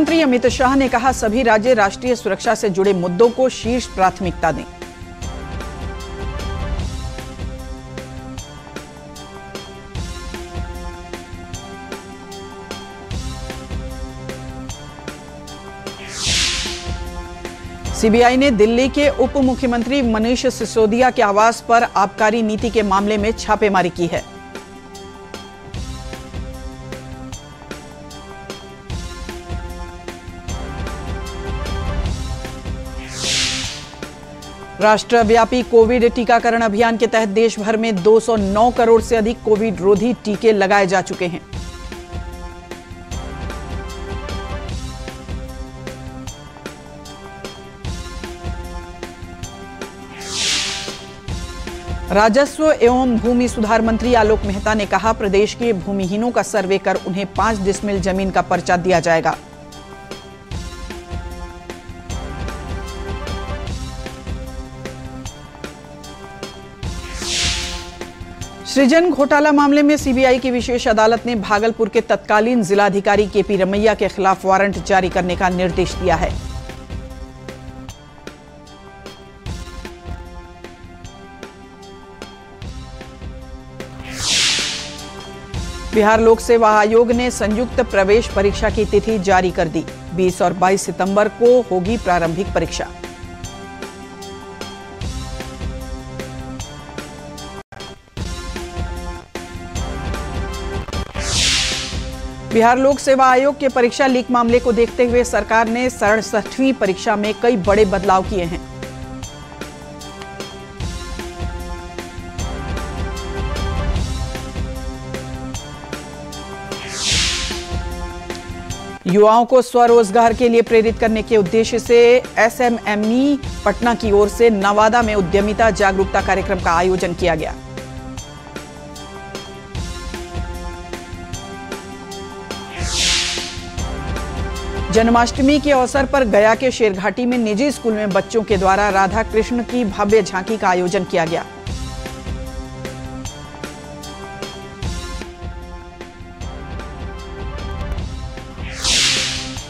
गृहमंत्री अमित शाह ने कहा, सभी राज्य राष्ट्रीय सुरक्षा से जुड़े मुद्दों को शीर्ष प्राथमिकता दें। सीबीआई ने दिल्ली के उप मुख्यमंत्री मनीष सिसोदिया के आवास पर आबकारी नीति के मामले में छापेमारी की है। राष्ट्रव्यापी कोविड टीकाकरण अभियान के तहत देश भर में 209 करोड़ से अधिक कोविड रोधी टीके लगाए जा चुके हैं। राजस्व एवं भूमि सुधार मंत्री आलोक मेहता ने कहा, प्रदेश के भूमिहीनों का सर्वे कर उन्हें 5 डिसमिल जमीन का पर्चा दिया जाएगा। सृजन घोटाला मामले में सीबीआई की विशेष अदालत ने भागलपुर के तत्कालीन जिलाधिकारी केपी रमैया के खिलाफ वारंट जारी करने का निर्देश दिया है। बिहार लोक सेवा आयोग ने संयुक्त प्रवेश परीक्षा की तिथि जारी कर दी। 20 और 22 सितंबर को होगी प्रारंभिक परीक्षा। बिहार लोक सेवा आयोग के परीक्षा लीक मामले को देखते हुए सरकार ने 67वीं परीक्षा में कई बड़े बदलाव किए हैं। युवाओं को स्वरोजगार के लिए प्रेरित करने के उद्देश्य से एसएमएमई पटना की ओर से नवादा में उद्यमिता जागरूकता कार्यक्रम का आयोजन किया गया। जन्माष्टमी के अवसर पर गया के शेरघाटी में निजी स्कूल में बच्चों के द्वारा राधा कृष्ण की भव्य झांकी का आयोजन किया गया।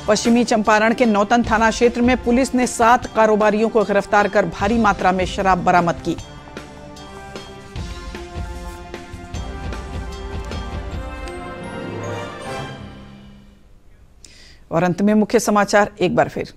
पश्चिमी चंपारण के नौतन थाना क्षेत्र में पुलिस ने 7 कारोबारियों को गिरफ्तार कर भारी मात्रा में शराब बरामद की। और अंत में मुख्य समाचार एक बार फिर।